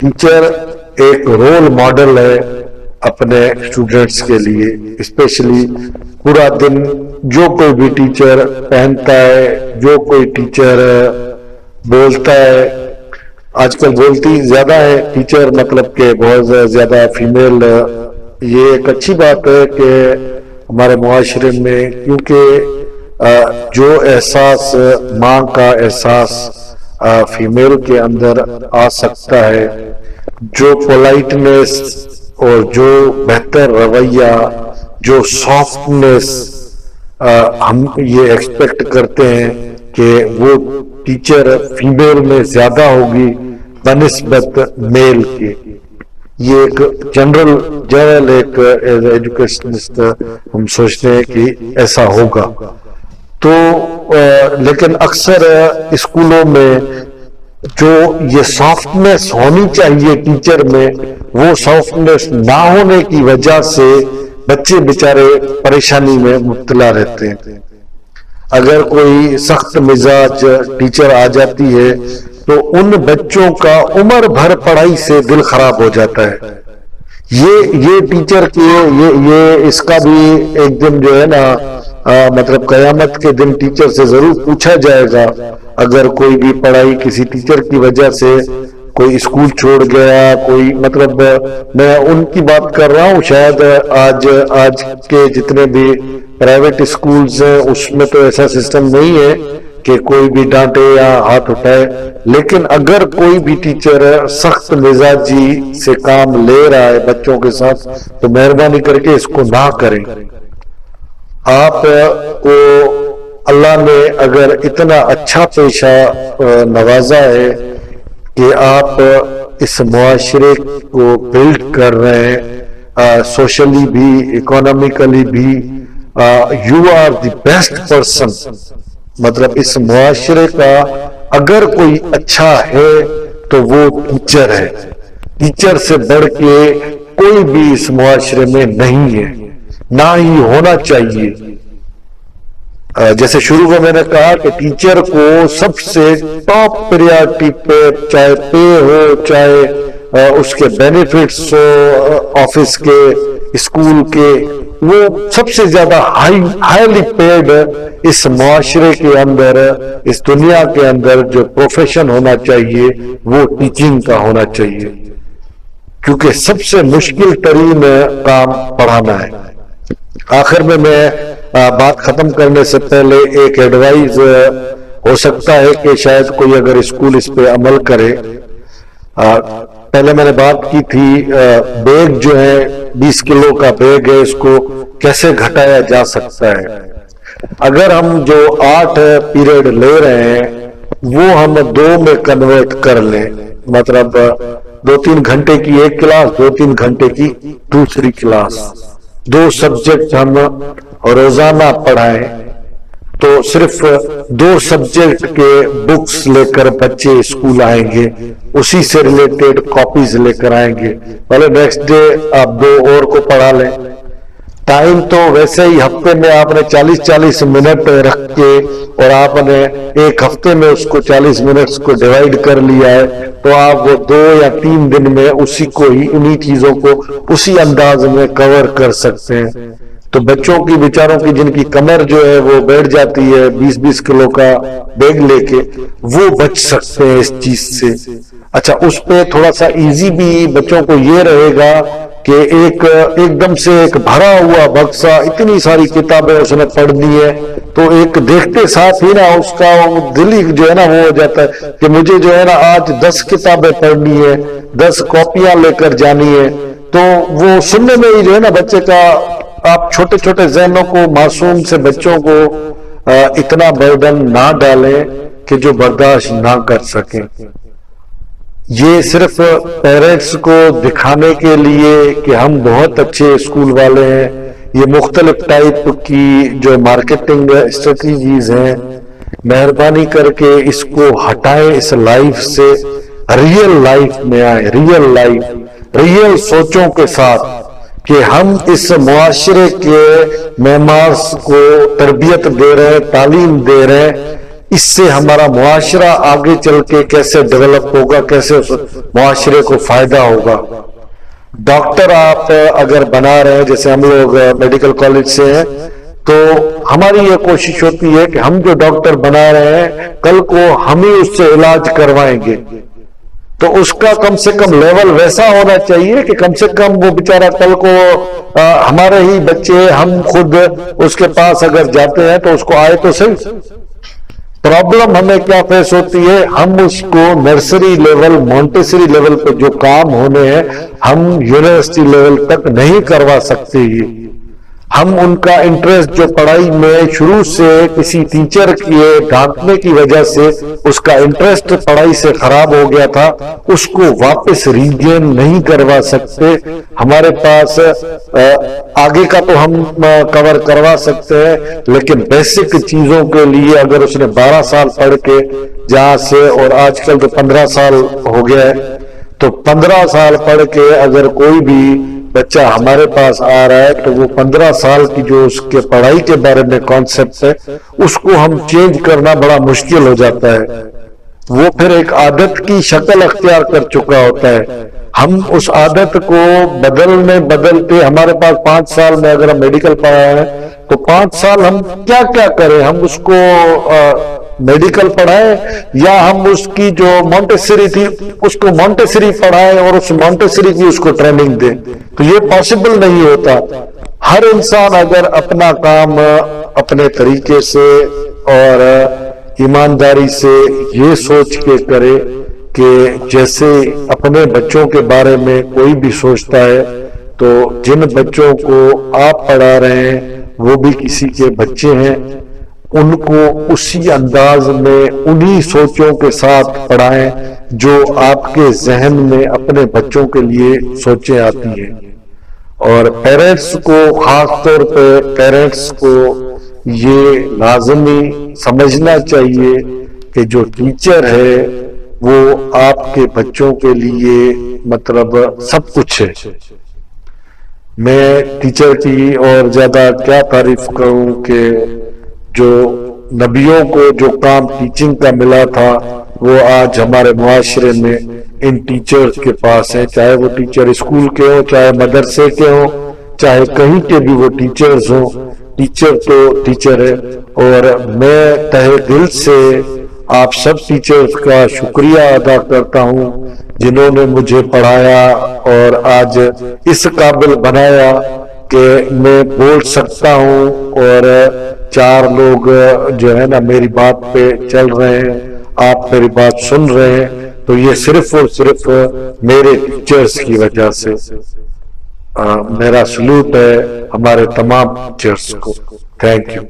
Teacher एक role model है अपने स्टूडेंट्स के लिए, स्पेशली पूरा दिन जो कोई भी टीचर पहनता है, जो कोई टीचर बोलता है, आजकल बोलती ज्यादा है टीचर, मतलब कि बहुत ज्यादा फीमेल। ये एक अच्छी बात है कि हमारे मुआशरे में, क्योंकि जो एहसास माँ का एहसास फीमेल के अंदर आ सकता है, जो पोलाइटनेस और जो बेहतर रवैया, जो सॉफ्टनेस हम ये एक्सपेक्ट करते हैं कि वो टीचर फीमेल में ज्यादा होगी बनिस्बत मेल के। ये एक जनरल एक एज एजुकेशनिस्ट हम सोचते हैं कि ऐसा होगा। तो लेकिन अक्सर स्कूलों में जो ये सॉफ्टनेस होनी चाहिए टीचर में, वो सॉफ्टनेस ना होने की वजह से बच्चे बेचारे परेशानी में मुब्तला रहते हैं। अगर कोई सख्त मिजाज टीचर आ जाती है तो उन बच्चों का उम्र भर पढ़ाई से दिल खराब हो जाता है। ये टीचर के ये इसका भी एक दिन जो है ना, मतलब कयामत के दिन टीचर से जरूर पूछा जाएगा। अगर कोई भी पढ़ाई किसी टीचर की वजह से कोई स्कूल छोड़ गया, कोई, मतलब मैं उनकी बात कर रहा हूँ, शायद आज के जितने भी प्राइवेट स्कूल्स हैं उसमें तो ऐसा सिस्टम नहीं है कि कोई भी डांटे या हाथ उठाए। लेकिन अगर कोई भी टीचर सख्त मिजाजी से काम ले रहा है बच्चों के साथ, तो मेहरबानी करके इसको ना करें। आप को अल्लाह ने अगर इतना अच्छा पेशा नवाजा है कि आप इस मुआशरे को बिल्ड कर रहे हैं, सोशली भी, इकोनॉमिकली भी, you are the best person. मतलब इस मुआशरे का अगर कोई अच्छा है तो वो टीचर है। टीचर से बढ़ के कोई भी इस मुआशरे में नहीं है, ना ही होना चाहिए। जैसे शुरू में मैंने कहा कि टीचर को सबसे टॉप प्रायोरिटी पे, चाहे पे हो, चाहे उसके बेनिफिट्स हो ऑफिस के, स्कूल के, वो सबसे ज्यादा हाईली पेड इस मुआशरे के अंदर, इस दुनिया के अंदर जो प्रोफेशन होना चाहिए वो टीचिंग का होना चाहिए, क्योंकि सबसे मुश्किल तरीन काम पढ़ाना है। आखिर में मैं बात खत्म करने से पहले एक एडवाइस हो सकता है कि शायद कोई अगर स्कूल इस पे अमल करे। पहले मैंने बात की थी, बैग जो है 20 किलो का बैग है, इसको कैसे घटाया जा सकता है। अगर हम जो 8 पीरियड ले रहे हैं वो हम 2 में कन्वर्ट कर लें, मतलब 2-3 घंटे की एक क्लास, 2-3 घंटे की दूसरी क्लास, 2 सब्जेक्ट हम रोजाना पढ़ाएं, तो सिर्फ 2 सब्जेक्ट के बुक्स लेकर बच्चे स्कूल आएंगे, उसी से रिलेटेड कॉपीज लेकर आएंगे। पहले नेक्स्ट डे आप 2 और को पढ़ा लें। टाइम तो वैसे ही हफ्ते में आपने 40-40 मिनट रख के, और आपने एक हफ्ते में उसको 40 मिनट्स को डिवाइड कर लिया है, तो आप वो 2 या 3 दिन में उसी को ही, उन्हीं चीजों को उसी अंदाज में कवर कर सकते हैं। तो बच्चों की, बेचारों की, जिनकी कमर जो है वो बैठ जाती है 20-20 किलो का बैग लेके, वो बच सकते हैं इस चीज से। अच्छा, उस पे थोड़ा सा इजी भी बच्चों को ये रहेगा कि एकदम से एक भरा हुआ बक्सा, इतनी सारी किताबें उसने पढ़ दी है, तो एक देखते साथ ही ना उसका दिल ही जो है ना वो हो जाता है कि मुझे जो है ना आज 10 किताबें पढ़नी है, 10 कॉपियां लेकर जानी है। तो वो सुनने में ही जो है ना बच्चे का, आप छोटे छोटे ज़हनों को, मासूम से बच्चों को इतना बर्डन ना डालें कि जो बर्दाश्त ना कर सकें। ये सिर्फ पेरेंट्स को दिखाने के लिए कि हम बहुत अच्छे स्कूल वाले हैं, ये मुख्तलिफ टाइप की जो मार्केटिंग स्ट्रेटजीज हैं, मेहरबानी करके इसको हटाएं इस लाइफ से, रियल लाइफ में आए, रियल सोचों के साथ कि हम इस मुआशरे के मेहमार्स को तरबियत दे रहे हैं, तालीम दे रहे हैं, اس سے ہمارا معاشرہ آگے چل کے کیسے ڈیولپ ہوگا, کیسے اس معاشرے کو فائدہ ہوگا. ڈاکٹر آپ اگر بنا رہے ہیں, جیسے ہم لوگ میڈیکل کالج سے ہیں, تو ہماری یہ کوشش ہوتی ہے کہ ہم جو ڈاکٹر بنا رہے ہیں کل کو ہم ہی اس سے علاج کروائیں گے, تو اس کا کم سے کم لیول ویسا ہونا چاہیے کہ کم سے کم وہ بیچارہ کل کو ہمارے ہی بچے, ہم خود اس کے پاس اگر جاتے ہیں تو اس کو آئے تو صحیح. پرابلم ہمیں کیا فیس ہوتی ہے, ہم اس کو نرسری لیول, مونٹیسری لیول پہ جو کام ہونے ہیں ہم یونیورسٹی لیول تک نہیں کروا سکتے. ہم ان کا انٹرسٹ جو پڑھائی میں شروع سے کسی ٹیچر کے ڈانٹنے کی وجہ سے اس کا انٹرسٹ پڑھائی سے خراب ہو گیا تھا, اس کو واپس ریگین نہیں کروا سکتے. ہمارے پاس آگے کا تو ہم کور کروا سکتے ہیں, لیکن بیسک چیزوں کے لیے اگر اس نے 12 سال پڑھ کے جہاں سے, اور آج کل تو 15 سال ہو گیا ہے, تو 15 سال پڑھ کے اگر کوئی بھی بچہ ہمارے پاس آ رہا ہے تو وہ 15 سال کی جو اس کے پڑھائی کے بارے میں کانسیپٹ ہے اس کو ہم چینج کرنا بڑا مشکل ہو جاتا ہے. وہ پھر ایک عادت کی شکل اختیار کر چکا ہوتا ہے. ہم اس عادت کو بدلتے ہمارے پاس 5 سال میں اگر ہم میڈیکل پڑھا ہے تو 5 سال ہم کیا کیا کریں, ہم اس کو میڈیکل پڑھائیں یا ہم اس کی جو مونٹیسری تھی اس کو مونٹیسری پڑھائیں اور اس مونٹیسری کی اس کو ٹریننگ دیں, تو یہ پاسبل نہیں ہوتا. ہر انسان اگر اپنا کام اپنے طریقے سے اور ایمانداری سے یہ سوچ کے کرے کہ جیسے اپنے بچوں کے بارے میں کوئی بھی سوچتا ہے, تو جن بچوں کو آپ پڑھا رہے ہیں وہ بھی کسی کے بچے ہیں, ان کو اسی انداز میں انہی سوچوں کے ساتھ پڑھائیں جو آپ کے ذہن میں اپنے بچوں کے لیے سوچیں آتی ہیں. اور پیرنٹس کو, خاص طور پہ پیرنٹس کو یہ لازمی سمجھنا چاہیے کہ جو ٹیچر ہے وہ آپ کے بچوں کے لیے مطلب سب کچھ ہے. میں ٹیچر کی اور زیادہ کیا تعریف کروں کہ جو نبیوں کو جو کام ٹیچنگ کا ملا تھا وہ آج ہمارے معاشرے میں ان ٹیچرز کے پاس ہے, چاہے وہ ٹیچر اسکول کے ہوں, چاہے مدرسے کے ہوں, چاہے کہیں کے بھی وہ ٹیچرز ہوں. ٹیچر تو ٹیچر ہے, اور میں تہہ دل سے آپ سب ٹیچرز کا شکریہ ادا کرتا ہوں جنہوں نے مجھے پڑھایا اور آج اس قابل بنایا کہ میں بول سکتا ہوں اور 4 لوگ جو ہے نا میری بات پہ چل رہے ہیں, آپ میری بات سن رہے ہیں, تو یہ صرف اور صرف میرے ٹیچرز کی وجہ سے. میرا سلوٹ ہے ہمارے تمام ٹیچرز کو. Thank you.